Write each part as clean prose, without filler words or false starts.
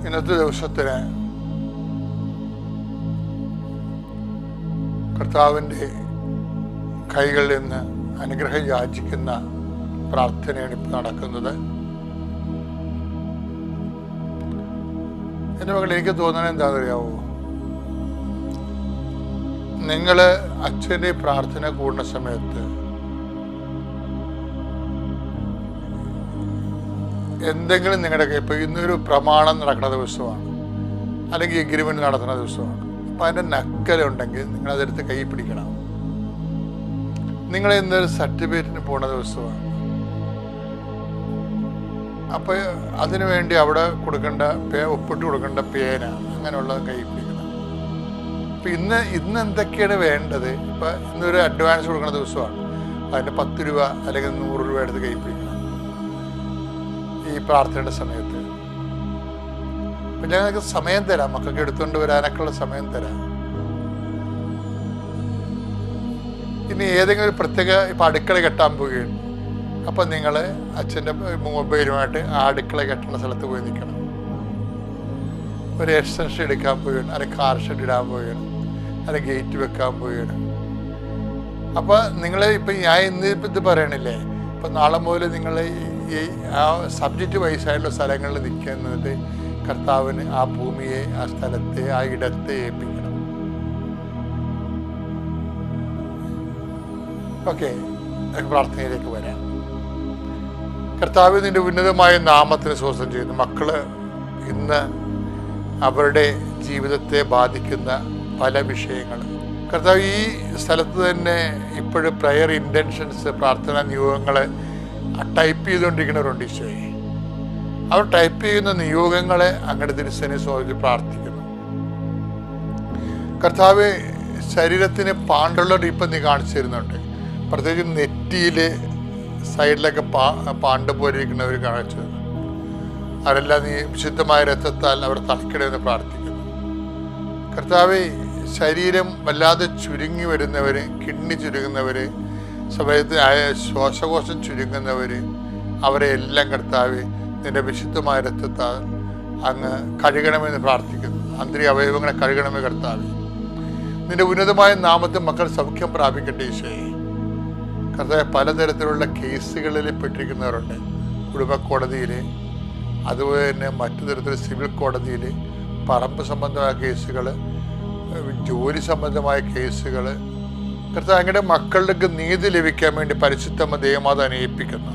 ഇന്നത്തെ ദിവസത്തിന് കർത്താവിൻ്റെ കൈകളിൽ നിന്ന് അനുഗ്രഹം യാചിക്കുന്ന പ്രാർത്ഥനയാണ് ഇപ്പോൾ നടക്കുന്നത്. എൻ്റെ മകൾ, എനിക്ക് തോന്നുന്നത് എന്താണെന്ന് അറിയാമോ? നിങ്ങൾ അച്ഛൻ്റെ പ്രാർത്ഥന കൂടുന്ന സമയത്ത് എന്തെങ്കിലും നിങ്ങളുടെ കൈ, ഇപ്പോൾ ഇന്നൊരു പ്രമാണം നടക്കുന്ന ദിവസമാണ്, അല്ലെങ്കിൽ എഗ്രിമെൻ്റ് നടത്തുന്ന ദിവസമാണ്. അപ്പം അതിൻ്റെ നക്കലുണ്ടെങ്കിൽ നിങ്ങളതെടുത്ത് കൈ പിടിക്കണം. നിങ്ങൾ ഇന്നൊരു സർട്ടിഫിക്കറ്റിന് പോണ ദിവസമാണ്. അപ്പോൾ അതിനു വേണ്ടി അവിടെ കൊടുക്കേണ്ട ഒപ്പിട്ട് കൊടുക്കേണ്ട പേന, അങ്ങനെയുള്ളത് കൈ പിടിക്കണം. അപ്പം ഇന്ന് എന്തൊക്കെയാണ് വേണ്ടത്? ഇപ്പം ഇന്നൊരു അഡ്വാൻസ് കൊടുക്കുന്ന ദിവസമാണ്. അതിൻ്റെ 10 രൂപ അല്ലെങ്കിൽ 100 രൂപ എടുത്ത് കൈ പിടിക്കണം ഈ പ്രാർത്ഥനയുടെ സമയത്ത്. അപ്പം ഞങ്ങൾക്ക് സമയം തരാം, മക്കൾക്ക് എടുത്തുകൊണ്ട് വരാനൊക്കെയുള്ള സമയം തരാം. ഇനി ഏതെങ്കിലും ഒരു പ്രത്യേക, ഇപ്പം അടുക്കള കെട്ടാൻ പോവുകയാണ്, അപ്പം നിങ്ങൾ അച്ഛൻ്റെ മൊബൈലുമായിട്ട് ആ അടുക്കള കെട്ടുന്ന സ്ഥലത്ത് പോയി നിൽക്കണം. ഒരു എക്സ്റ്റൻഷൻ എടുക്കാൻ പോവുകയാണ്, അല്ലെങ്കിൽ കാർ ഷെഡ് ഇടാൻ പോവുകയാണ്, അല്ലെങ്കിൽ ഗേറ്റ് വെക്കാൻ പോവുകയാണ്. അപ്പോൾ നിങ്ങൾ ഇപ്പം ഞാൻ ഇന്നിപ്പോൾ ഇത് പറയണില്ലേ, ഇപ്പം നാളെ മുതൽ നിങ്ങൾ ഈ ആ സബ്ജക്റ്റ് വൈസായിട്ടുള്ള സ്ഥലങ്ങളിൽ നിൽക്കുന്നത് കർത്താവിന് ആ ഭൂമിയെ, ആ സ്ഥലത്തെ, ആ ഇടത്തെ ഏൽപ്പിക്കണം. ഓക്കെ, പ്രാർത്ഥനയിലേക്ക് വരാം. കർത്താവ് നിന്റെ ഉന്നതമായ നാമത്തിന് സ്വസ്ഥം ചെയ്യുന്നു. മക്കള് ഇന്ന് അവരുടെ ജീവിതത്തെ ബാധിക്കുന്ന പല വിഷയങ്ങൾ കർത്താവ് ഈ സ്ഥലത്ത് തന്നെ ഇപ്പോഴും പ്രയർ ഇൻറ്റൻഷൻസ്, പ്രാർത്ഥനാ നിയോഗങ്ങൾ ടൈപ്പ് ചെയ്തുകൊണ്ടിരിക്കുന്നവരുണ്ട്. ഈശോയെ, അവർ ടൈപ്പ് ചെയ്യുന്ന നിയോഗങ്ങളെ അങ്ങയുടെ തിരുസനെ സ്വാഗതിച്ച് പ്രാർത്ഥിക്കുന്നു. കർത്താവ് ശരീരത്തിന് പാണ്ടുള്ളവർ ഇപ്പം നീ കാണിച്ചു തരുന്നുണ്ട്. പ്രത്യേകിച്ച് നെറ്റിയിൽ സൈഡിലൊക്കെ പാണ്ട് പോലെ ഇരിക്കുന്നവർ കാണിച്ചു തരുന്നു. അവരെല്ലാം നീ വിശുദ്ധമായ രക്തത്താൽ അവർ തളിക്കണമെന്ന് പ്രാർത്ഥിക്കുന്നു. കർത്താവ് ശരീരം വല്ലാതെ ചുരുങ്ങി വരുന്നവർ, കിഡ്നി ചുരുങ്ങുന്നവർ, സമയത്തായ ശ്വാസകോശം ചുരുങ്ങുന്നവർ, അവരെ എല്ലാം കർത്താവ് നിന്റെ വിശുദ്ധമായ രക്തത്താൽ അങ്ങ് കഴുകണമെന്ന് പ്രാർത്ഥിക്കുന്നു. ആന്തരിക അവയവങ്ങളെ കഴുകണമേ കർത്താവ്. നിന്റെ ഉന്നതമായ നാമത്തിൽ മക്കൾ സൗഖ്യം പ്രാപിക്കട്ടെ ഈശോയെ. കർത്താവ് പലതരത്തിലുള്ള കേസുകളിൽ പെട്ടിരിക്കുന്നവരുണ്ട്. കുടുംബ കോടതിയിൽ, അതുപോലെ തന്നെ മറ്റു തരത്തിലുള്ള സിവിൽ കോടതിയിൽ, പറമ്പ് സംബന്ധമായ കേസുകൾ, ജോലി സംബന്ധമായ കേസുകൾ. കർത്താവ് അങ്ങയുടെ മക്കളുടെ നീതി ലഭിക്കാൻ വേണ്ടി പരിശുദ്ധമ്മ ദൈവമാതാവിനെ ഏൽപ്പിക്കുന്നു.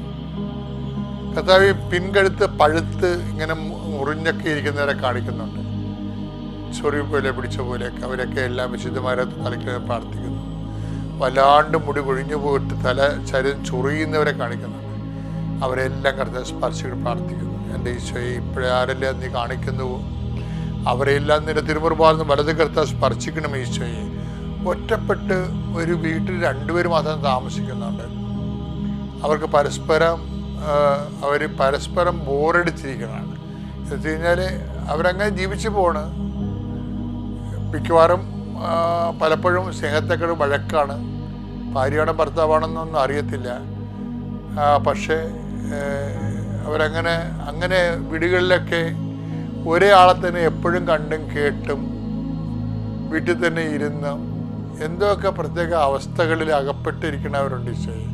കർത്താവ് പിൻകഴുത്ത് പഴുത്ത് ഇങ്ങനെ മുറിഞ്ഞൊക്കെ ഇരിക്കുന്നവരെ കാണിക്കുന്നുണ്ട്. ചൊറി പോലെ പിടിച്ച പോലെയൊക്കെ അവരൊക്കെ എല്ലാം വിശുദ്ധമാരെ തലയ്ക്ക് പ്രാർത്ഥിക്കുന്നു. വല്ലാണ്ട് മുടി കൊഴിഞ്ഞു പോയിട്ട് തല ശരീരം ചൊറിയുന്നവരെ കാണിക്കുന്നുണ്ട്. അവരെല്ലാം കർത്താവ് സ്പർശിച്ച് പ്രാർത്ഥിക്കുന്നു. എൻ്റെ ഈശോയെ, ഇപ്പോഴേ ആരെല്ലാം നീ കാണിക്കുന്നുവോ അവരെല്ലാം നിന്റെ തിരുമുറുപാർന്ന് വലത് കർത്താവ് സ്പർശിക്കണം ഈശോയെ. ഒറ്റപ്പെട്ട് ഒരു വീട്ടിൽ 2 പേര് മാത്രം താമസിക്കുന്നുണ്ട്. അവർക്ക് പരസ്പരം ബോറടിച്ചിരിക്കുന്നതാണ്. എന്ന് വെച്ച് കഴിഞ്ഞാൽ അവരങ്ങനെ ജീവിച്ചു പോണ്. മിക്കവാറും പലപ്പോഴും സ്നേഹത്തെക്കാൾ വഴക്കാണ്. ഭാര്യയാണോ ഭർത്താവാണെന്നൊന്നും അറിയത്തില്ല. പക്ഷേ അവരങ്ങനെ വീടുകളിലൊക്കെ ഒരേ ആളെ തന്നെ എപ്പോഴും കണ്ടും കേട്ടും വീട്ടിൽ തന്നെ ഇരുന്ന് എന്തൊക്കെ പ്രത്യേക അവസ്ഥകളിൽ അകപ്പെട്ടിരിക്കുന്നവരുണ്ട് ഈശോയെ.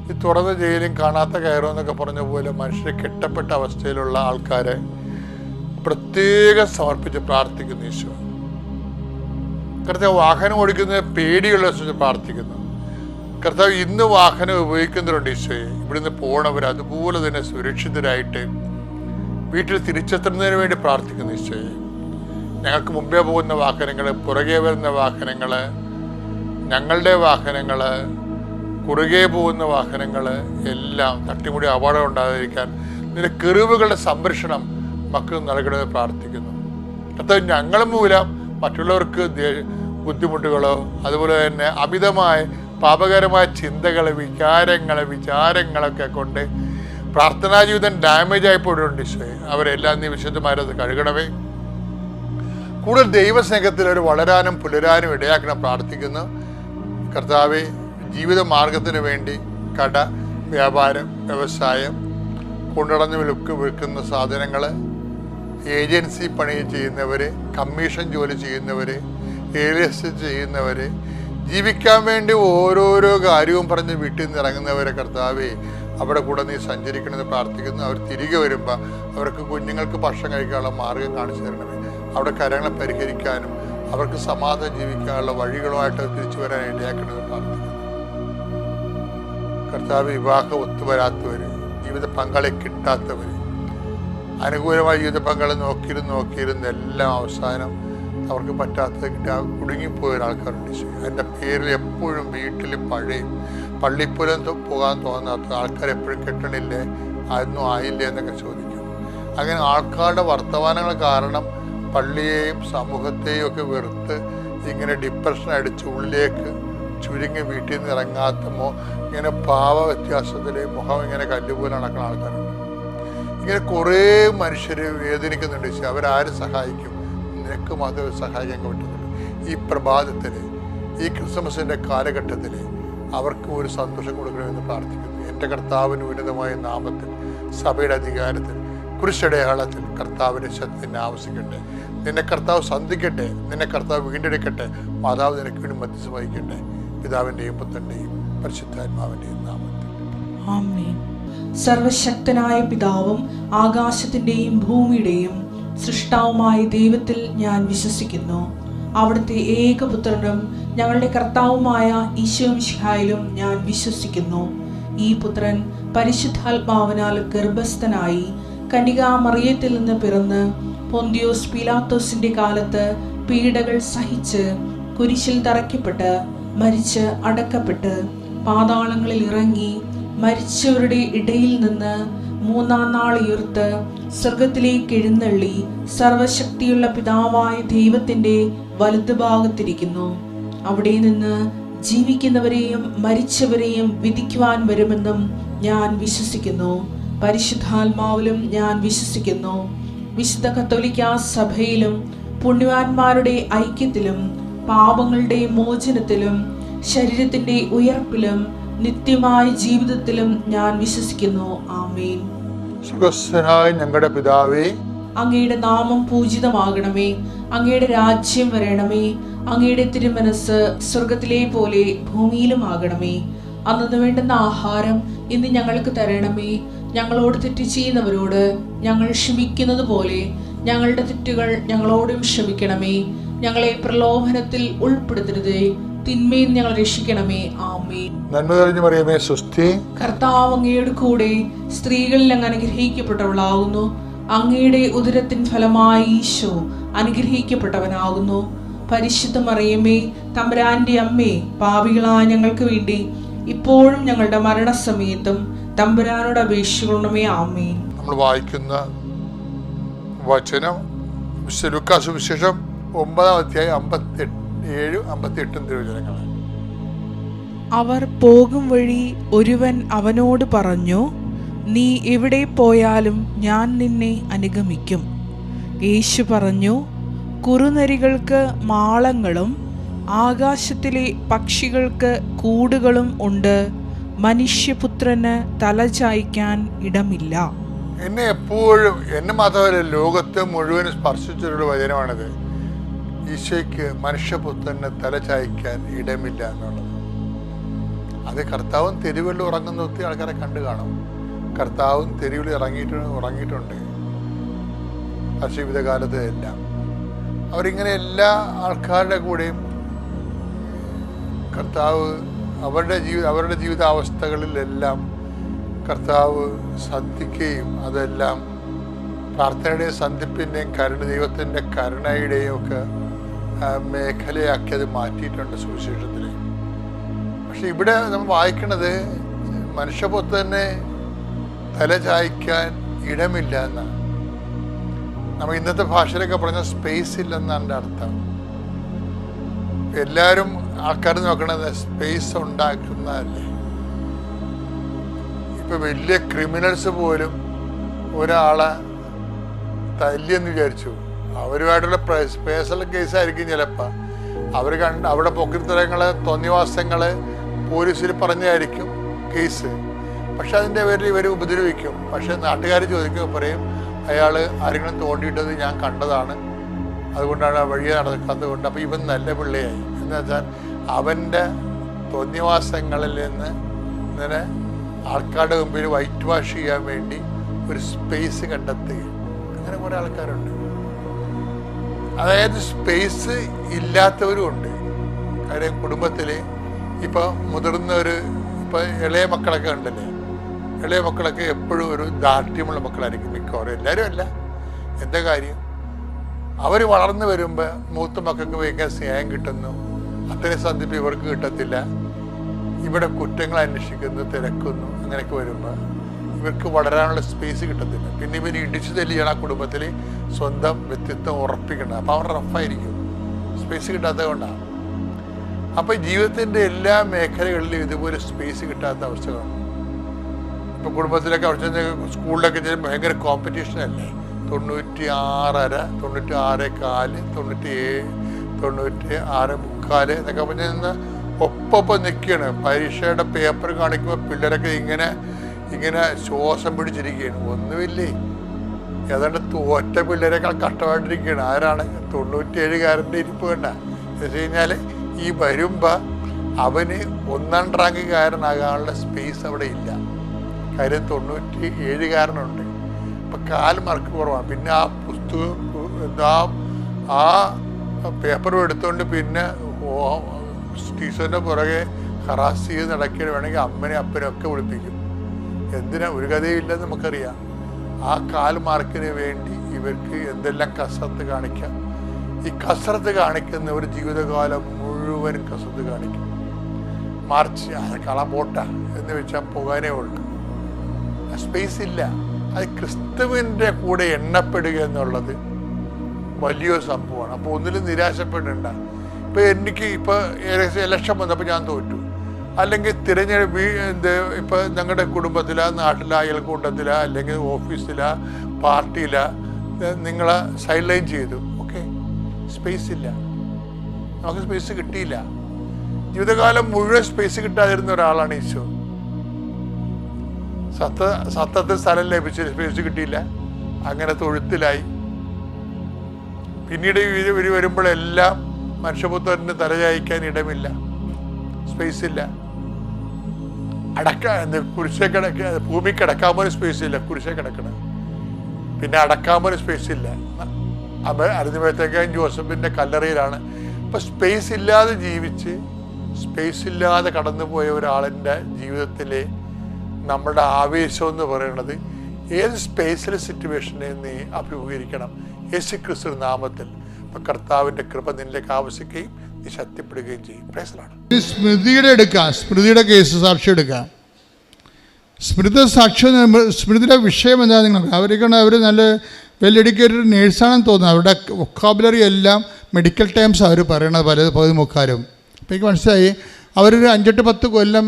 ഈ തുറന്ന ജയിലും കാണാത്ത കയറുമെന്നൊക്കെ പറഞ്ഞ പോലെ മനുഷ്യരെ കെട്ടപ്പെട്ട അവസ്ഥയിലുള്ള ആൾക്കാരെ പ്രത്യേകം സമർപ്പിച്ച് പ്രാർത്ഥിക്കുന്നു ഈശോ. കർത്താവ് വാഹനം ഓടിക്കുന്നത് പേടിയുള്ള പ്രാർത്ഥിക്കുന്നു. കർത്താവ് ഇന്ന് വാഹനം ഉപയോഗിക്കുന്നവരുണ്ട് ഈശോയെ. ഇവിടുന്ന് പോണവർ അതുപോലെ തന്നെ സുരക്ഷിതരായിട്ട് വീട്ടിൽ തിരിച്ചെത്തുന്നതിന് വേണ്ടി പ്രാർത്ഥിക്കുന്നു ഈശോയെ. ഞങ്ങൾക്ക് മുമ്പേ പോകുന്ന വാഹനങ്ങൾ, പുറകെ വരുന്ന വാഹനങ്ങൾ, ഞങ്ങളുടെ വാഹനങ്ങൾ, കുറുകെ പോകുന്ന വാഹനങ്ങൾ എല്ലാം തട്ടിമുടി അപകടം ഉണ്ടാകാതിരിക്കാൻ നിന്റെ കിറിവുകളുടെ സംരക്ഷണം മക്കൾ നൽകണമെന്ന് പ്രാർത്ഥിക്കുന്നു. കർത്താവ് ഞങ്ങൾ മൂലം മറ്റുള്ളവർക്ക് ബുദ്ധിമുട്ടുകളോ അതുപോലെ തന്നെ അമിതമായ പാപകരമായ ചിന്തകൾ, വിചാരങ്ങളൊക്കെ കൊണ്ട് പ്രാർത്ഥനാ ജീവിതം ഡാമേജ് ആയിപ്പോയിട്ടുണ്ട് ഈശോയെ. അവരെല്ലാം നീ വിശുദ്ധമാരത് കഴുകണമേ. കൂടുതൽ ദൈവസ്നേഹത്തിൽ അവർ വളരാനും പുലരാനും ഇടയാക്കണം പ്രാർത്ഥിക്കുന്നു. കർത്താവെ, ജീവിത മാർഗത്തിന് വേണ്ടി കട, വ്യാപാരം, വ്യവസായം, കൊണ്ടുനടന്ന് വിൽക്കുന്ന സാധനങ്ങൾ ഏജൻസി പണി ചെയ്യുന്നവർ, കമ്മീഷൻ ജോലി ചെയ്യുന്നവർ, റിയൽ എസ്റ്റേറ്റ് ചെയ്യുന്നവർ, ജീവിക്കാൻ വേണ്ടി ഓരോരോ കാര്യവും പറഞ്ഞ് വീട്ടിൽ നിന്ന് ഇറങ്ങുന്നവരെ കർത്താവേ അവിടെ കൂടെ നീ സഞ്ചരിക്കണമെന്ന് പ്രാർത്ഥിക്കുന്നു. അവർ തിരികെ വരുമ്പോൾ അവർക്ക് കുഞ്ഞുങ്ങൾക്ക് ഭക്ഷണം കഴിക്കാനുള്ള മാർഗം കാണിച്ചു തരണമേ. അവിടെ കാര്യങ്ങളെ പരിഹരിക്കാനും അവർക്ക് സമാധാനം ജീവിക്കാനുള്ള വഴികളുമായിട്ട് തിരിച്ചു വരാൻ ഇടയാക്കണമെന്ന് പ്രാർത്ഥിക്കുന്നു. കർത്താവ് വിവാഹം ഒത്തുവരാത്തവർ, ജീവിത പങ്കാളി കിട്ടാത്തവർ, അനുകൂലമായ ജീവിത പങ്കാളി നോക്കിയിരുന്ന് എല്ലാം അവസാനം അവർക്ക് പറ്റാത്തത് കിട്ടി കുടുങ്ങിപ്പോയ ഒരാൾക്കാരുണ്ട്. എൻ്റെ പേരിൽ എപ്പോഴും വീട്ടിൽ പള്ളിപ്പുരം പോകാൻ തോന്നാത്ത ആൾക്കാർ എപ്പോഴും കെട്ടണില്ലേ, അതൊന്നും ആയില്ലേ എന്നൊക്കെ ചോദിക്കും. അങ്ങനെ ആൾക്കാരുടെ വർത്തമാനങ്ങൾ കാരണം പള്ളിയെയും സമൂഹത്തെയും ഒക്കെ വെറുത്ത് ഇങ്ങനെ ഡിപ്രഷൻ അടിച്ച് ഉള്ളിലേക്ക് ചുരുങ്ങി വീട്ടിൽ നിന്ന് ഇറങ്ങാത്തമോ ഇങ്ങനെ ഭാവ വ്യത്യാസത്തിൽ മുഖം ഇങ്ങനെ കല്ലുപോലെ നടക്കുന്ന ആൾക്കാരുണ്ട്. ഇങ്ങനെ കുറേ മനുഷ്യർ വേദനിക്കുന്നുണ്ട്. അവരാരും സഹായിക്കും? നിനക്ക് മാത്രമേ സഹായിക്കാൻ പറ്റുന്നുള്ളൂ. ഈ പ്രഭാതത്തിൽ, ഈ ക്രിസ്മസിൻ്റെ കാലഘട്ടത്തിൽ അവർക്ക് ഒരു സന്തോഷം കൊടുക്കണമെന്ന് പ്രാർത്ഥിക്കുന്നു. എൻ്റെ കർത്താവിന് ഉന്നതമായ നാമത്തിൽ, സഭയുടെ അധികാരത്തിൽ, കുരിശടയാളത്തിൽ കർത്താവിൻ്റെ ശക്തി ആവശ്യിക്കട്ടെ. നിന്നെ കർത്താവ് സന്ധിക്കട്ടെ, നിന്നെ കർത്താവ് വീണ്ടെടുക്കട്ടെ. മാതാവ് നിനക്ക് വേണ്ടി മധ്യസ്ഥ വഹിക്കട്ടെ. പിതാവിൻ്റെയും പുത്രൻ്റെയും പരിശുദ്ധാത്മാവിൻ്റെയും നാമത്തിൽ ആമേൻ. സർവശക്തനായ പിതാവും ആകാശത്തിൻ്റെയും ഭൂമിയുടെയും സൃഷ്ടാവുമായ ദൈവത്തിൽ ഞാൻ വിശ്വസിക്കുന്നു. അവിടുത്തെ ഏകപുത്രനും ഞങ്ങളുടെ കർത്താവുമായ ഈശോ മിശിഹായിലും ഞാൻ വിശ്വസിക്കുന്നു. ഈ പുത്രൻ പരിശുദ്ധാത്മാവിനാൽ ഗർഭസ്ഥനായി കന്യകാമറിയത്തിൽ നിന്ന് പിറന്ന് പൊന്തിയോസ് പീലാത്തോസിന്റെ കാലത്ത് പീഡകൾ സഹിച്ച് കുരിശിൽ തറയ്ക്കപ്പെട്ട് മരിച്ച് അടക്കപ്പെട്ട് പാതാളങ്ങളിൽ ഇറങ്ങി മരിച്ചവരുടെ ഇടയിൽ നിന്ന് മൂന്നാം നാൾ ഉയർത്ത് സ്വർഗത്തിലേക്ക് എഴുന്നള്ളി സർവശക്തിയുള്ള പിതാവായ ദൈവത്തിന്റെ വലതുഭാഗത്തിരിക്കുന്നു. അവിടെ നിന്ന് ജീവിക്കുന്നവരെയും മരിച്ചവരെയും വിധിക്കുവാൻ വരുമെന്നും ഞാൻ വിശ്വസിക്കുന്നു. പരിശുദ്ധാത്മാവിലും ഞാൻ വിശ്വസിക്കുന്നു. വിശുദ്ധ കത്തോലിക്കാ സഭയിലും പുണ്യവാന്മാരുടെ ഐക്യത്തിലും പാപങ്ങളുടെ മോചനത്തിലും ശരീരത്തിന്റെ ഉയർപ്പിലും നിത്യമായ ജീവിതത്തിലും ഞാൻ വിശ്വസിക്കുന്നു. ആമേൻ. സുഖസ്ഥനായ ഞങ്ങളുടെ പിതാവേ, അങ്ങയുടെ നാമം പൂജിതമാകണമേ. അങ്ങയുടെ രാജ്യം വരണമേ. അങ്ങയുടെ തിരുമനസ് സ്വർഗത്തിലെ പോലെ ഭൂമിയിലും ആകണമേ. അന്നു വേണ്ടുന്ന ആഹാരം ഇന്ന് ഞങ്ങൾക്ക് തരണമേ. ഞങ്ങളോട് തെറ്റ് ചെയ്യുന്നവരോട് ഞങ്ങൾ ക്ഷമിക്കുന്നത് പോലെ ഞങ്ങളുടെ തെറ്റുകൾ ഞങ്ങളോടും ക്ഷമിക്കണമേ. ഞങ്ങളെ പ്രലോഭനത്തിൽ ഉൾപ്പെടുത്തരുതേ, തിന്മയിൽ ഞങ്ങൾ രക്ഷിക്കണമേ. ആമേൻ. നന്മ നിറഞ്ഞ മറിയമേ, സ്വസ്തി. കർത്താവ് അങ്ങയുടെ കൂടെ സ്ത്രീകളിൽ അങ്ങ് അനുഗ്രഹിക്കപ്പെട്ടവളാകുന്നു. അങ്ങയുടെ ഉദരത്തിൻ ഫലമായി ഈശോ അനുഗ്രഹിക്കപ്പെട്ടവനാകുന്നു. പരിശുദ്ധ മറിയമേ, തമ്പുരാന്റെ അമ്മേ, പാപികളായ ഞങ്ങൾക്ക് വേണ്ടി ഇപ്പോഴും ഞങ്ങളുടെ മരണസമയത്തും തമ്പുരാനോട് അപേക്ഷിക്കണമേ. ആമേൻ. നമ്മൾ വായിക്കുന്ന വചനം ലൂക്കാ സുവിശേഷം 9-ാം അധ്യായം 57-58 തിരുവചനങ്ങളാണ്. അവർ പോകും വഴി ഒരുവൻ അവനോട് പറഞ്ഞു, നീ എവിടെ പോയാലും ഞാൻ നിന്നെ അനുഗമിക്കും. യേശു പറഞ്ഞു, കുറുനരികൾക്ക് മാളങ്ങളും ആകാശത്തിലെ പക്ഷികൾക്ക് കൂടുകളും ഉണ്ട്, മനുഷ്യപുത്രന് തലചായ്ക്കാൻ ഇടമില്ല. എന്നെ എപ്പോഴും, എന്നെ മാത്രമല്ല ലോകത്തെ മുഴുവൻ സ്പർശിച്ചൊരു വചനമാണിത്. ഈശോയ്ക്ക് മനുഷ്യപുത്രന് തലചായ്ക്കാൻ ഇടമില്ല എന്നുള്ളത്. അത് കർത്താവും തെരുവിൽ ഉറങ്ങുന്ന ഒത്തിരി ആൾക്കാരെ കണ്ടു കാണും. കർത്താവും തെരുവിൽ ഉറങ്ങിയിട്ടുണ്ട് ജീവിതകാലത്ത് എല്ലാം. അവരിങ്ങനെ എല്ലാ ആൾക്കാരുടെ കൂടെയും കർത്താവ് അവരുടെ ജീവിതാവസ്ഥകളിലെല്ലാം കർത്താവ് സന്ധിക്കുകയും അതെല്ലാം പ്രാർത്ഥനയുടെയും സന്ധിപ്പിൻ്റെയും ദൈവത്തിൻ്റെ കരുണയുടെയും ഒക്കെ മേഖലയാക്കി അത് മാറ്റിയിട്ടുണ്ട് സുവിശേഷത്തിൽ. പക്ഷെ ഇവിടെ നമ്മൾ വായിക്കണത് മനുഷ്യപുത്രനെ തലചായ്ക്കാൻ ഇടമില്ല എന്നാണ്. നമ്മൾ ഇന്നത്തെ ഭാഷയിലൊക്കെ പറഞ്ഞ സ്പേസ് ഇല്ലെന്നാണ് എൻ്റെ അർത്ഥം. എല്ലാവരും ആൾക്കാർ നോക്കണത് സ്പേസ് ഉണ്ടാക്കുന്നതല്ലേ. ഇപ്പം വലിയ ക്രിമിനൽസ് പോലും ഒരാളെ തല്ലിയെന്ന് വിചാരിച്ചു, അവരുമായിട്ടുള്ള പേഴ്സണൽ കേസായിരിക്കും ചിലപ്പോൾ. അവർ അവിടെ പൊക്കിത്തരങ്ങൾ, തോന്നിവാസങ്ങൾ പോലീസിൽ പറഞ്ഞായിരിക്കും കേസ്. പക്ഷെ അതിൻ്റെ പേരിൽ ഇവർ ഉപദ്രവിക്കും. പക്ഷെ നാട്ടുകാർ ചോദിക്കുക പറയും, അയാൾ ആരെങ്കിലും തോണ്ടിയിട്ടത് ഞാൻ കണ്ടതാണ്, അതുകൊണ്ടാണ് ആ വഴിയെ നടക്കാത്തത് കൊണ്ട്. അപ്പോൾ ഇവൻ നല്ല പിള്ളയായി എന്ന് വെച്ചാൽ അവൻ്റെ തോന്നിവാസങ്ങളിൽ നിന്ന് ഇങ്ങനെ ആൾക്കാരുടെ മുമ്പിൽ വൈറ്റ് വാഷ് ചെയ്യാൻ വേണ്ടി ഒരു സ്പേസ് കണ്ടെത്തുകയും അങ്ങനെ കുറേ ആൾക്കാരുണ്ട്. അതായത് സ്പേസ് ഇല്ലാത്തവരും ഉണ്ട്. കാര്യം കുടുംബത്തിൽ ഇപ്പോൾ മുതിർന്നവർ, ഇപ്പോൾ ഇളയ മക്കളൊക്കെ ഉണ്ടല്ലേ, ഇളയ മക്കളൊക്കെ എപ്പോഴും ഒരു ദാർഢ്യമുള്ള മക്കളായിരിക്കും മിക്കവാറും. എല്ലാവരും അല്ല, എന്താ കാര്യം, അവർ വളർന്നു വരുമ്പോൾ മൂത്ത മക്കൾക്ക് ഭയങ്കര സ്നേഹം കിട്ടുന്നു, അത്രയും സന്ധിപ്പ് ഇവർക്ക് കിട്ടത്തില്ല. ഇവിടെ കുറ്റങ്ങൾ അന്വേഷിക്കുന്നു, തിരക്കുന്നു, അങ്ങനെയൊക്കെ വരുമ്പോൾ ഇവർക്ക് വളരാനുള്ള സ്പേസ് കിട്ടത്തില്ല. പിന്നെ ഇവർ ഇടിച്ചു തല്ലിയാണ് ആ കുടുംബത്തിൽ സ്വന്തം വ്യക്തിത്വം ഉറപ്പിക്കണം. അപ്പോൾ അവർ റഫായിരിക്കും, സ്പേസ് കിട്ടാത്തത് കൊണ്ടാണ്. അപ്പോൾ ജീവിതത്തിൻ്റെ എല്ലാ മേഖലകളിലും ഇതുപോലെ സ്പേസ് കിട്ടാത്ത അവസ്ഥകളാണ്. ഇപ്പോൾ കുടുംബത്തിലൊക്കെ അവിടെ സ്കൂളിലൊക്കെ ഭയങ്കര കോമ്പറ്റീഷനല്ലേ, 96.5, 96.4, 97, 96.3 എന്നൊക്കെ പറഞ്ഞ് നിന്ന് ഒപ്പം നിൽക്കുകയാണ്. പരീക്ഷയുടെ പേപ്പർ കാണിക്കുമ്പോൾ പിള്ളേരൊക്കെ ഇങ്ങനെ ശ്വാസം പിടിച്ചിരിക്കുകയാണ്. ഒന്നുമില്ലേ, ഏതാണ്ട് തോറ്റ പിള്ളേരെക്കാൾ കഷ്ടമായിട്ടിരിക്കുകയാണ്. ആരാണ് 97കാരൻ്റെ ഇരിപ്പ് കണ്ട എന്ന് വെച്ച് കഴിഞ്ഞാൽ ഈ വരുമ്പോൾ അവന് 1ാം റാങ്കുകാരനാകാനുള്ള സ്പേസ് അവിടെ ഇല്ല. കാര്യം 97കാരനുണ്ട്. അപ്പം 4 മാർക്ക് കുറവാണ്. പിന്നെ ആ പുസ്തകം ആ പേപ്പറും എടുത്തുകൊണ്ട് പിന്നെ ടീച്ചറിൻ്റെ പുറകെ ഹറാസ് ചെയ്ത് നടക്കാൻ വേണമെങ്കിൽ അമ്മനെ അപ്പനെ ഒക്കെ വിളിപ്പിക്കും. എന്തിനാ, ഒരു കഥയില്ലെന്ന് നമുക്കറിയാം. ആ 4 മാർക്കിന് വേണ്ടി ഇവർക്ക് എന്തെല്ലാം കസരത്ത് കാണിക്കാം. ഈ കസരത്ത് കാണിക്കുന്നവർ ജീവിതകാലം മുഴുവനും കസരത്ത് കാണിക്കും. മാർച്ച് കള പോട്ട എന്ന് വെച്ചാൽ പോകാനേ ഉള്ളൂ. സ്പേസ് ഇല്ല. അത് ക്രിസ്തുവിൻ്റെ കൂടെ എണ്ണപ്പെടുക എന്നുള്ളത് വലിയൊരു സംഭവമാണ്. അപ്പോൾ ഒന്നിലും നിരാശപ്പെടേണ്ട. ഇപ്പോൾ എനിക്ക് ഇപ്പോൾ ഇലക്ഷൻ വന്നപ്പോൾ ഞാൻ തോറ്റു, അല്ലെങ്കിൽ തിരഞ്ഞെടുപ്പ് ഇപ്പോൾ ഞങ്ങളുടെ കുടുംബത്തിലാ, നാട്ടിലാ, അയൽക്കൂട്ടത്തിലാ, അല്ലെങ്കിൽ ഓഫീസിലാ, പാർട്ടിയിലാ നിങ്ങളെ സൈഡ് ലൈൻ ചെയ്തു. ഓക്കെ, സ്പേസ് ഇല്ല, നമുക്ക് സ്പേസ് കിട്ടിയില്ല. ജീവിതകാലം മുഴുവൻ സ്പേസ് കിട്ടാതിരുന്ന ഒരാളാണ് ഈശോ. സത്തത്തിൽ സ്ഥലം ലഭിച്ചു, സ്പേസ് കിട്ടിയില്ല, അങ്ങനെ തൊഴുത്തിലായി. പിന്നീട് ഇവർ വരുമ്പോഴെല്ലാം മനുഷ്യപുത്രന് തലചായ്ക്കാൻ ഇടമില്ല, സ്പേസ് ഇല്ല. കുരിശെ ഭൂമി കിടക്കാൻ പോലും സ്പേസ് ഇല്ല, കുരിശെ കിടക്കണം. പിന്നെ അടക്കാൻ പോലും സ്പേസ് ഇല്ല. അരുതിമയത്തേക്കും ജോസഫിൻ്റെ കല്ലറയിലാണ്. ഇപ്പം സ്പേസ് ഇല്ലാതെ ജീവിച്ച് സ്പേസ് ഇല്ലാതെ കടന്നുപോയ ഒരാളിൻ്റെ ജീവിതത്തിലെ നമ്മുടെ ആവേശം എന്ന് പറയുന്നത് ഏത് സ്പേസിലെ സിറ്റുവേഷനെ നീ അഭിമുഖീകരിക്കണം യേശു ക്രിസ്തു നാമത്തിൽ. അപ്പം കർത്താവിൻ്റെ കൃപ നിന്നിലേക്ക് ആവശ്യിക്കുകയും നീ ശക്തിപ്പെടുകയും ചെയ്യും. പ്രേസലാണ്. സ്മൃതിയുടെ കേസ് സാക്ഷി എടുക്കാം. സ്മൃതിയുടെ വിഷയം എന്താ നിങ്ങൾക്ക്? അവർ നല്ല വെൽ എഡ്യൂക്കേറ്റഡ് നേഴ്സാണെന്ന് തോന്നുന്നു. അവരുടെ വൊക്കാബുലറി എല്ലാം മെഡിക്കൽ ടേംസ് അവർ പറയണത് പല മുക്കാരും. അപ്പോൾ എനിക്ക് മനസ്സിലായി അവരൊരു 5-10 കൊല്ലം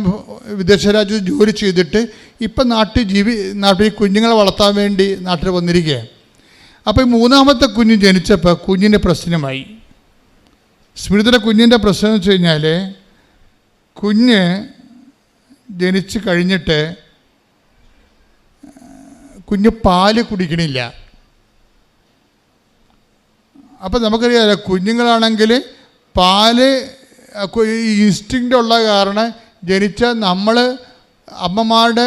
വിദേശ രാജ്യത്ത് ജോലി ചെയ്തിട്ട് ഇപ്പം നാട്ടിൽ കുഞ്ഞുങ്ങളെ വളർത്താൻ വേണ്ടി നാട്ടിൽ വന്നിരിക്കുകയാണ്. അപ്പോൾ ഈ 3ാമത്തെ കുഞ്ഞ് ജനിച്ചപ്പോൾ കുഞ്ഞിൻ്റെ പ്രശ്നമായി. സ്മൃതിയുടെ കുഞ്ഞിൻ്റെ പ്രശ്നം എന്ന് വെച്ച് കഴിഞ്ഞാൽ കുഞ്ഞ് ജനിച്ച് കഴിഞ്ഞിട്ട് കുഞ്ഞ് പാല് കുടിക്കണില്ല. അപ്പം നമുക്കറിയാമല്ലോ, കുഞ്ഞുങ്ങളാണെങ്കിൽ പാല് ഇൻസ്റ്റിങ്ക്റ്റ് ഉള്ള കാരണം ജനിച്ച നമ്മൾ അമ്മമാരുടെ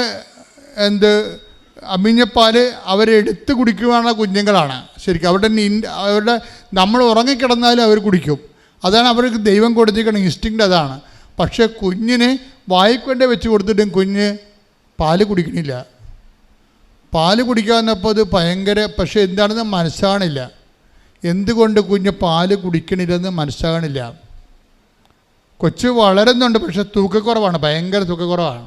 അമ്മിഞ്ഞപ്പാല് അവരെടുത്ത് കുടിക്കുവാനുള്ള കുഞ്ഞുങ്ങളാണ്. ശരിക്കും അവരുടെ നമ്മൾ ഉറങ്ങിക്കിടന്നാലും അവർ കുടിക്കും. അതാണ് അവർക്ക് ദൈവം കൊടുത്തിരിക്കുന്ന ഇൻസ്റ്റിങ്ക്റ്റ്, അതാണ്. പക്ഷേ കുഞ്ഞിന് വായിക്കൊണ്ട് വെച്ച് കൊടുത്തിട്ടും കുഞ്ഞ് പാല് കുടിക്കണില്ല. പാല് കുടിക്കാമെന്നപ്പോൾ അത് ഭയങ്കര, പക്ഷേ എന്താണെന്ന് മനസ്സാകണില്ല. എന്തുകൊണ്ട് കുഞ്ഞ് പാല് കുടിക്കണില്ലെന്ന് മനസ്സാകണില്ല. കൊച്ച് വളരുന്നുണ്ട്, പക്ഷെ തൂക്കക്കുറവാണ്, ഭയങ്കര തൂക്കക്കുറവാണ്.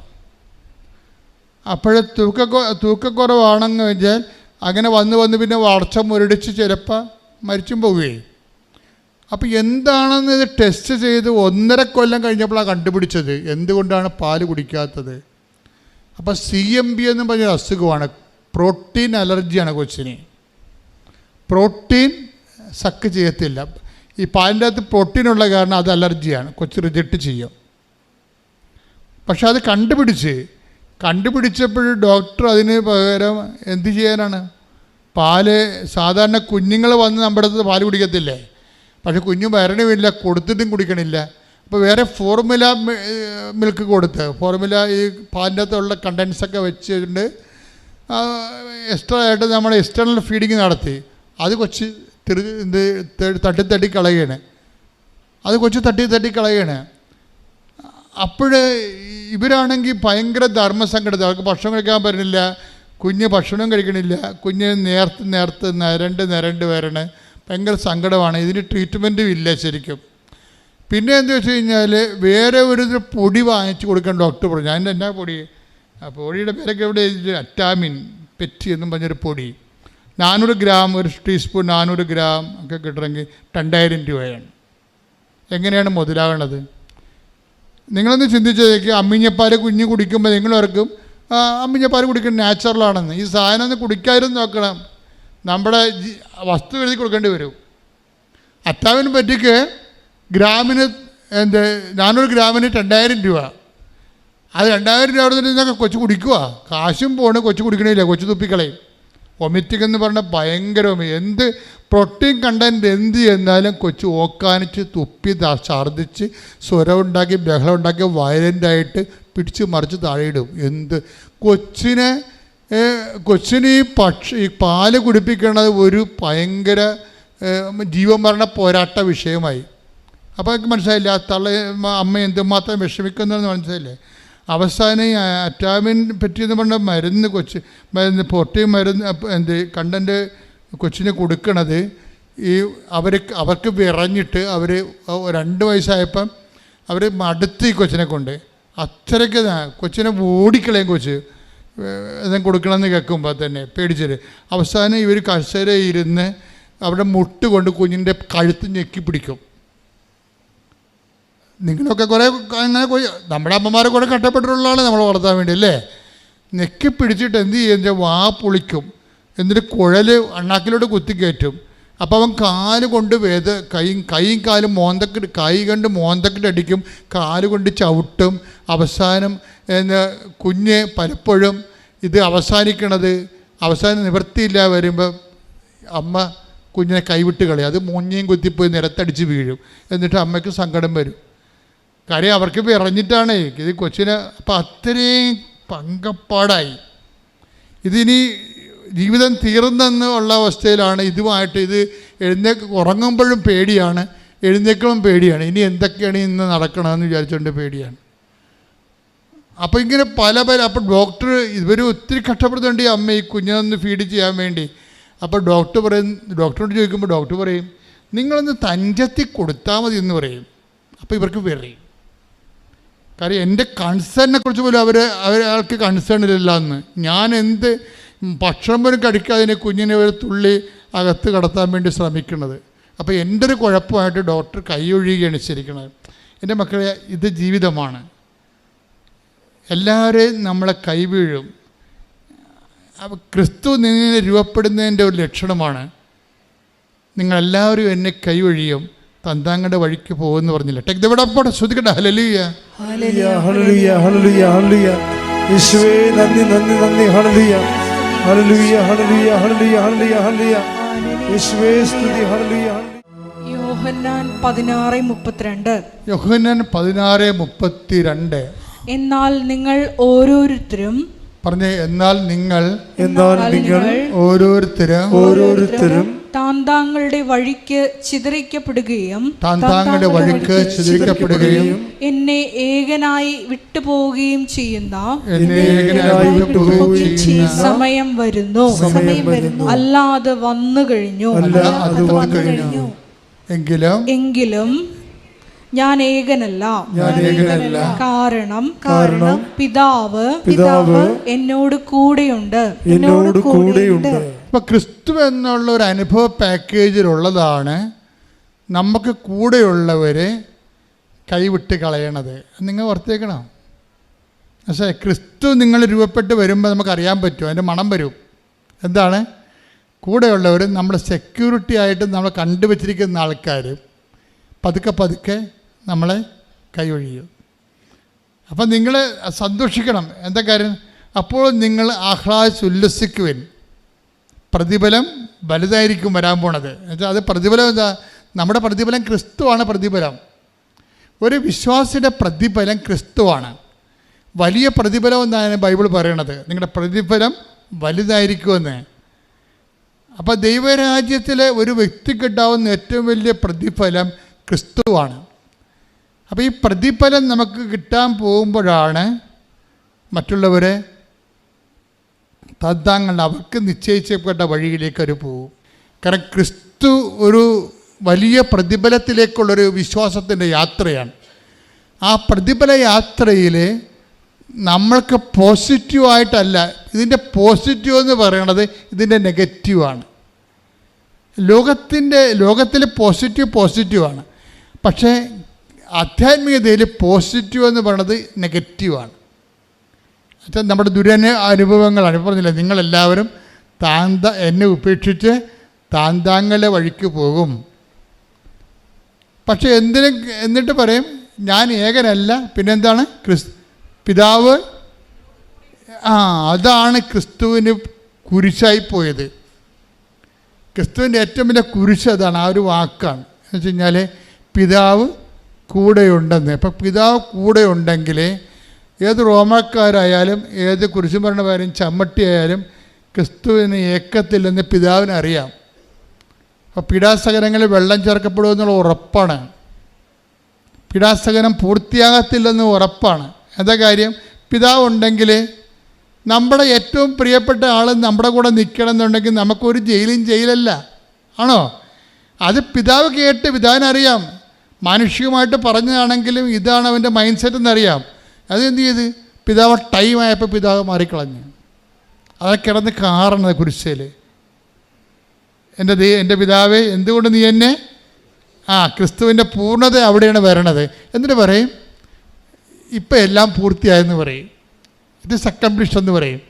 അപ്പോഴേ തൂക്കക്കുറവാണെന്ന് വെച്ചാൽ അങ്ങനെ വന്ന് പിന്നെ വളർച്ച മുരടിച്ച് ചിലപ്പോൾ മരിച്ചും പോവുകയും. അപ്പോൾ എന്താണെന്ന് ഇത് ടെസ്റ്റ് ചെയ്ത് 1.5 കൊല്ലം കഴിഞ്ഞപ്പോഴാണ് കണ്ടുപിടിച്ചത് എന്തുകൊണ്ടാണ് പാല് കുടിക്കാത്തത്. അപ്പോൾ CMB എന്ന് പറഞ്ഞൊരു അസുഖമാണ്, പ്രോട്ടീൻ അലർജിയാണ് കൊച്ചിന്. പ്രോട്ടീൻ സക്ക് ചെയ്യത്തില്ല. ഈ പാലിൻ്റെ അകത്ത് പ്രോട്ടീനുള്ള കാരണം അത് അലർജിയാണ്, കൊച്ച് റിജക്റ്റ് ചെയ്യും. പക്ഷെ അത് കണ്ടുപിടിച്ചപ്പോൾ ഡോക്ടർ അതിന് പകരം എന്ത് ചെയ്യാനാണ്, പാല് സാധാരണ കുഞ്ഞുങ്ങൾ വന്ന് നമ്മുടെ അടുത്ത് പാല് കുടിക്കത്തില്ലേ, പക്ഷെ കുഞ്ഞു വരണമില്ല, കൊടുത്തിട്ടും കുടിക്കണില്ല. അപ്പോൾ വേറെ ഫോർമുല മിൽക്ക് കൊടുത്ത്, ഫോർമുല ഈ പാലിൻ്റെ അകത്തുള്ള കണ്ടൻസൊക്കെ വെച്ചിട്ടുണ്ട്, എക്സ്ട്രാ ആയിട്ട് നമ്മൾ എക്സ്റ്റേണൽ ഫീഡിങ് നടത്തി. അത് കൊച്ച് തട്ടി കളയുകയാണ്, അത് കൊച്ച് തട്ടി കളയുകയാണ്. അപ്പോൾ ഇവരാണെങ്കിൽ ഭയങ്കര ധർമ്മസങ്കടത്തിൽ, അവർക്ക് ഭക്ഷണം കഴിക്കാൻ പറ്റുന്നില്ല, കുഞ്ഞ് ഭക്ഷണം കഴിക്കണില്ല, കുഞ്ഞ് നേർത്ത് നിരണ്ട് വരണേ, ഭയങ്കര സങ്കടമാണ്. ഇതിന് ട്രീറ്റ്മെൻറ്റും ഇല്ല ശരിക്കും. പിന്നെ എന്താ വെച്ച് കഴിഞ്ഞാൽ വേറെ ഒരു പൊടി വാങ്ങിച്ച് കൊടുക്കാൻ ഡോക്ടർ പറഞ്ഞു. അതിൻ്റെ എന്നാ പൊടി, ആ പൊടിയുടെ പേരൊക്കെ എവിടെ അറ്റാമിൻ പെറ്റി എന്നും പറഞ്ഞൊരു പൊടി, 400 ഗ്രാം, ഒരു ടീസ്പൂൺ 400 ഗ്രാം ഒക്കെ കിട്ടണമെങ്കിൽ 2000 രൂപയാണ്. എങ്ങനെയാണ് മുതലാകണത്? നിങ്ങളൊന്ന് ചിന്തിച്ചേക്ക്. അമ്മിഞ്ഞപ്പാൽ കുഞ്ഞ് കുടിക്കുമ്പോൾ നിങ്ങളവർക്കും അമ്മിഞ്ഞപ്പാൽ കുടിക്കുന്നത് നാച്ചുറലാണെന്ന്. ഈ സാധനം ഒന്ന് കുടിക്കാതിരുന്ന് നോക്കണം, നമ്മുടെ വസ്തു എഴുതി കൊടുക്കേണ്ടി വരും. അറ്റാമിൻ പറ്റിക്ക് ഗ്രാമിന് 400 ഗ്രാമിന് 2000 രൂപ. അത് 2000 രൂപ അവിടെ നിന്നൊക്കെ കൊച്ചു കുടിക്കുക, കാശും പോണ്, കൊച്ചു കുടിക്കണില്ല, കൊച്ചു തുപ്പിക്കളയും. വൊമിറ്റിംഗ് എന്ന് പറഞ്ഞാൽ ഭയങ്കര എന്ത് പ്രോട്ടീൻ കണ്ടൻറ്റ് എന്ത് ചെന്നാലും കൊച്ചു ഓക്കാനിച്ച് തുപ്പി ഛർദ്ദിച്ച് സ്വരം ഉണ്ടാക്കി ബഹളം ഉണ്ടാക്കി വയലൻ്റായിട്ട് പിടിച്ച് മറിച്ച് താഴെയിടും. എന്ത് കൊച്ചിന് ഈ പാല് കുടിപ്പിക്കുന്നത് ഒരു ഭയങ്കര ജീവമരണ പോരാട്ട വിഷയമായി. അപ്പോൾ എനിക്ക് മനസ്സിലായില്ല അമ്മ എന്തുമാത്രം വിഷമിക്കുന്നതെന്ന് മനസ്സിലായില്ലേ. അവസാനം ഈ അറ്റാമിൻ പറ്റിയെന്ന് പറഞ്ഞ മരുന്ന് പൊട്ടി മരുന്ന് കണ്ടൻറ്റ് കൊച്ചിന് കൊടുക്കണത് ഈ അവർക്ക് വിറഞ്ഞിട്ട് അവർ 2 വയസ്സായപ്പം അവർ മടുത്ത് ഈ കൊച്ചിനെ കൊണ്ട് അത്രയ്ക്ക് കൊച്ചിനെ ഓടിക്കളയും. കൊച്ച് എന്തെങ്കിലും കൊടുക്കണമെന്ന് കേൾക്കുമ്പോൾ തന്നെ പേടിച്ചിട്ട് അവസാനം ഇവർ കസേര ഇരുന്ന് അവിടെ മുട്ട് കൊണ്ട് കുഞ്ഞിൻ്റെ കഴുത്ത് ഞെക്കി പിടിക്കും. നിങ്ങളൊക്കെ കുറേ അങ്ങനെ നമ്മുടെ അമ്മമാരെ കുറേ കഷ്ടപ്പെട്ടിട്ടുള്ളതാണ് നമ്മൾ വളർത്താൻ വേണ്ടി അല്ലേ. നെക്കി പിടിച്ചിട്ട് എന്ത് ചെയ്യുക, വാ പൊളിക്കും, എന്നിട്ട് കുഴൽ അണ്ണാക്കിലോട്ട് കുത്തിക്കയറ്റും. അപ്പോൾ അവൻ കാല് കൊണ്ട് കൈയും കാലും കൈ കണ്ട് മോന്തക്കിട്ടടിക്കും, കാല് കൊണ്ട് ചവിട്ടും. അവസാനം കുഞ്ഞ് പലപ്പോഴും ഇത് അവസാനം നിവൃത്തിയില്ല വരുമ്പോൾ അമ്മ കുഞ്ഞിനെ കൈവിട്ട് കളയും. അത് മൂഞ്ഞയും കുത്തിപ്പോയി നിരത്തടിച്ച് വീഴും. എന്നിട്ട് അമ്മയ്ക്ക് സങ്കടം വരും. കാര്യം അവർക്ക് ഇറങ്ങിയിട്ടാണ് ഇത് കൊച്ചിനെ. അപ്പം അത്രയും പങ്കപ്പാടായി. ഇതിനി ജീവിതം തീർന്നെന്ന് ഉള്ള അവസ്ഥയിലാണ്. ഇതുമായിട്ട് ഇത് ഉറങ്ങുമ്പോഴും പേടിയാണ്, എഴുന്നേക്കുമ്പോഴും പേടിയാണ്. ഇനി എന്തൊക്കെയാണ് ഇന്ന് നടക്കണമെന്ന് വിചാരിച്ചുകൊണ്ട് പേടിയാണ്. അപ്പോൾ ഇങ്ങനെ അപ്പോൾ ഡോക്ടർ ഇവർ ഒത്തിരി കഷ്ടപ്പെടുന്നുണ്ട് ഈ അമ്മ ഈ കുഞ്ഞിനൊന്ന് ഫീഡ് ചെയ്യാൻ വേണ്ടി. അപ്പോൾ ഡോക്ടറോട് ചോദിക്കുമ്പോൾ ഡോക്ടർ പറയും നിങ്ങളൊന്ന് തഞ്ചത്തി കൊടുത്താൽ മതി എന്ന് പറയും. അപ്പോൾ ഇവർക്ക് പറയും, കാര്യം എൻ്റെ കൺസേണിനെ കുറിച്ച് പോലും അയാൾക്ക് കൺസേൺ ഇല്ല എന്ന്. ഞാൻ എന്ത് ഭക്ഷണം പോലും കഴിക്കാതെ കുഞ്ഞിനെ ഒരു തുള്ളി അകത്ത് കടത്താൻ വേണ്ടി ശ്രമിക്കുന്നത്. അപ്പോൾ എൻ്റെ ഒരു കുഴപ്പമായിട്ട് ഡോക്ടർ കൈയൊഴിയുകയാണ് ശരിക്കുന്നത്. എൻ്റെ മക്കളെ, ഇത് ജീവിതമാണ്. എല്ലാവരെയും നമ്മളെ കൈവീഴും. അപ്പോൾ ക്രിസ്തു നിന്നെ രൂപപ്പെടുന്നതിൻ്റെ ഒരു ലക്ഷണമാണ് നിങ്ങളെല്ലാവരും എന്നെ കൈവഴിയും തന്താങ്ങളുടെ വഴിക്ക് പോകുമെന്ന് പറഞ്ഞില്ല. ടെക് ദവിടെ ശ്രദ്ധിക്കട്ടെ. ഹല്ലേലൂയ ഹല്ലേലൂയ ഹല്ലേലൂയ ഹല്ലേലൂയ. യേശുവേ നന്ദി നന്ദി നന്ദി. ഹല്ലേലൂയ ഹല്ലേലൂയ ഹല്ലേലൂയ ഹല്ലേലൂയ ഹല്ലേലൂയ ഹല്ലേലൂയ. യേശുവേ സ്തുതി. ഹല്ലേലൂയ. യോഹന്നാൻ 16:32. യോഹന്നാൻ 16:32. എന്നാൽ നിങ്ങൾ ഓരോരുത്തരും പറഞ്ഞേ, എന്നാൽ നിങ്ങൾ ഓരോരുത്തരും താന്താങ്ങളുടെ വഴിക്ക് ചിതറിക്കപ്പെടുകയും എന്നെ ഏകനായി വിട്ടുപോവുകയും ചെയ്യുന്ന സമയം വരുന്നു, അല്ലാതെ വന്നു കഴിഞ്ഞു. എങ്കിലും ഞാൻ ഏകനല്ല, കാരണം പിതാവ് എന്നോട് കൂടെയുണ്ട്. ഇപ്പം ക്രിസ്തു എന്നുള്ള ഒരു അനുഭവ പാക്കേജിലുള്ളതാണ് നമുക്ക് കൂടെയുള്ളവരെ കൈവിട്ട് കളയണത്. നിങ്ങൾ ഓർത്തേക്കണം. പക്ഷേ ക്രിസ്തു നിങ്ങൾ രൂപപ്പെട്ട് വരുമ്പോൾ നമുക്കറിയാൻ പറ്റും, അതിൻ്റെ മണം വരും. എന്താണ്? കൂടെയുള്ളവർ നമ്മുടെ സെക്യൂരിറ്റി ആയിട്ട് നമ്മൾ കണ്ടുവച്ചിരിക്കുന്ന ആൾക്കാർ പതുക്കെ നമ്മളെ കൈയൊഴിയും. അപ്പം നിങ്ങൾ സന്തോഷിക്കണം. എന്താ കാര്യം? അപ്പോൾ നിങ്ങൾ ആഹ്ലാദിച്ച് ഉല്ലസിക്കുവിൻ. പ്രതിഫലം വലുതായിരിക്കും വരാൻ പോണത്. എന്നുവെച്ചാൽ അത് പ്രതിഫലം എന്താ? നമ്മുടെ പ്രതിഫലം ക്രിസ്തുവാണ്. പ്രതിഫലം ഒരു വിശ്വാസിയുടെ പ്രതിഫലം ക്രിസ്തുവാണ്. വലിയ പ്രതിഫലം എന്നാണ് ബൈബിൾ പറയണത്. നിങ്ങളുടെ പ്രതിഫലം വലുതായിരിക്കുമെന്ന്. അപ്പോൾ ദൈവരാജ്യത്തിലെ ഒരു വ്യക്തിക്കുണ്ടാവുന്ന ഏറ്റവും വലിയ പ്രതിഫലം ക്രിസ്തുവാണ്. അപ്പോൾ ഈ പ്രതിഫലം നമുക്ക് കിട്ടാൻ പോകുമ്പോഴാണ് മറ്റുള്ളവരെ തദ്ദാങ്ങൾ അവർക്ക് നിശ്ചയിച്ചപ്പെട്ട വഴിയിലേക്ക് അവർ പോകും. കാരണം ക്രിസ്തു ഒരു വലിയ പ്രതിഫലത്തിലേക്കുള്ളൊരു വിശ്വാസത്തിൻ്റെ യാത്രയാണ്. ആ പ്രതിഫല യാത്രയിൽ നമ്മൾക്ക് പോസിറ്റീവായിട്ടല്ല, ഇതിൻ്റെ പോസിറ്റീവ് എന്ന് പറയണത് ഇതിൻ്റെ നെഗറ്റീവാണ്. ലോകത്തിൽ പോസിറ്റീവാണ്, പക്ഷേ ആധ്യാത്മികതയിൽ പോസിറ്റീവ് എന്ന് പറയുന്നത് നെഗറ്റീവാണ്. എന്നുവെച്ചാൽ നമ്മുടെ അനുഭവങ്ങളാണ്. പറഞ്ഞില്ല, നിങ്ങളെല്ലാവരും എന്നെ ഉപേക്ഷിച്ച് താന്താങ്ങളുടെ വഴിക്ക് പോകും. പക്ഷെ എന്നിട്ട് പറയും ഞാൻ ഏകനല്ല, പിന്നെന്താണ്? പിതാവ്. അതാണ് ക്രിസ്തുവിന് കുരിശായി പോയത്. ക്രിസ്തുവിൻ്റെ ഏറ്റവും വലിയ കുരിശ് അതാണ്, ആ ഒരു വാക്കാണ്. എന്ന് വെച്ച് കഴിഞ്ഞാൽ പിതാവ് കൂടെയുണ്ടെന്ന്. ഇപ്പം പിതാവ് കൂടെ ഉണ്ടെങ്കിൽ ഏത് റോമാക്കാരായാലും ഏത് കുരിശുമരണക്കാരും ചമ്മട്ടിയായാലും ക്രിസ്തുവിന് ഏക്കത്തില്ലെന്ന് പിതാവിന് അറിയാം. അപ്പോൾ പീഡാസഹനങ്ങളിൽ വെള്ളം ചേർക്കപ്പെടുമെന്നുള്ള ഉറപ്പാണ്. പീഡാസഹനം പൂർത്തിയാകത്തില്ലെന്ന് ഉറപ്പാണ്. എന്താ കാര്യം? പിതാവ് ഉണ്ടെങ്കിൽ നമ്മുടെ ഏറ്റവും പ്രിയപ്പെട്ട ആൾ നമ്മുടെ കൂടെ നിൽക്കണം എന്നുണ്ടെങ്കിൽ നമുക്കൊരു ജയിലല്ല, ആണോ? അത് പിതാവ് കേട്ട് പിതാവിനറിയാം. മാനുഷികമായിട്ട് പറഞ്ഞതാണെങ്കിലും ഇതാണ് അവൻ്റെ മൈൻഡ് സെറ്റ് എന്നറിയാം. അതെന്ത് ചെയ്ത്? പിതാവ് ടൈമായപ്പോൾ പിതാവ് മാറിക്കളഞ്ഞു. അതൊക്കെ കിടന്ന് കാറണത് കുരിശേൽ. എൻ്റെ പിതാവേ എന്തുകൊണ്ട് നീ എന്നെ ക്രിസ്തുവിൻ്റെ പൂർണ്ണത അവിടെയാണ് വരണത്. എന്നിട്ട് പറയും ഇപ്പം എല്ലാം പൂർത്തിയായെന്ന് പറയും. ഇത് അക്കംപ്ലിഷ്ഡ് എന്ന് പറയും.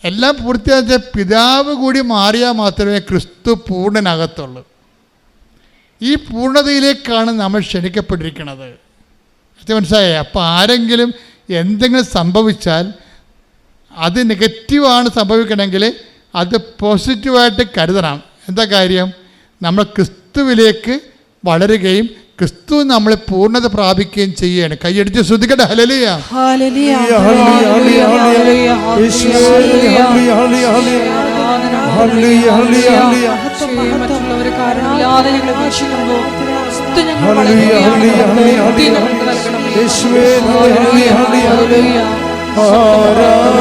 എല്ലാം പൂർത്തിയായ പിതാവ് കൂടി മാറിയാൽ മാത്രമേ ക്രിസ്തു പൂർണ്ണനകത്തുള്ളൂ. ഈ പൂർണ്ണതയിലേക്കാണ് നമ്മൾ ക്ഷണിക്കപ്പെട്ടിരിക്കുന്നത്. അത് മനസ്സിലായേ? അപ്പോൾ ആരെങ്കിലും എന്തെങ്കിലും സംഭവിച്ചാൽ അത് നെഗറ്റീവാണ് സംഭവിക്കണമെങ്കിൽ അത് പോസിറ്റീവായിട്ട് കരുതണം. എന്താ കാര്യം? നമ്മൾ ക്രിസ്തുവിലേക്ക് വളരുകയും ക്രിസ്തു നമ്മളെ പൂർണ്ണത പ്രാപിക്കുകയും ചെയ്യുകയാണ്. കൈയടിച്ച് ശ്രദ്ധിക്കട്ടെ. ഹല്ലേലൂയ. ആരാധന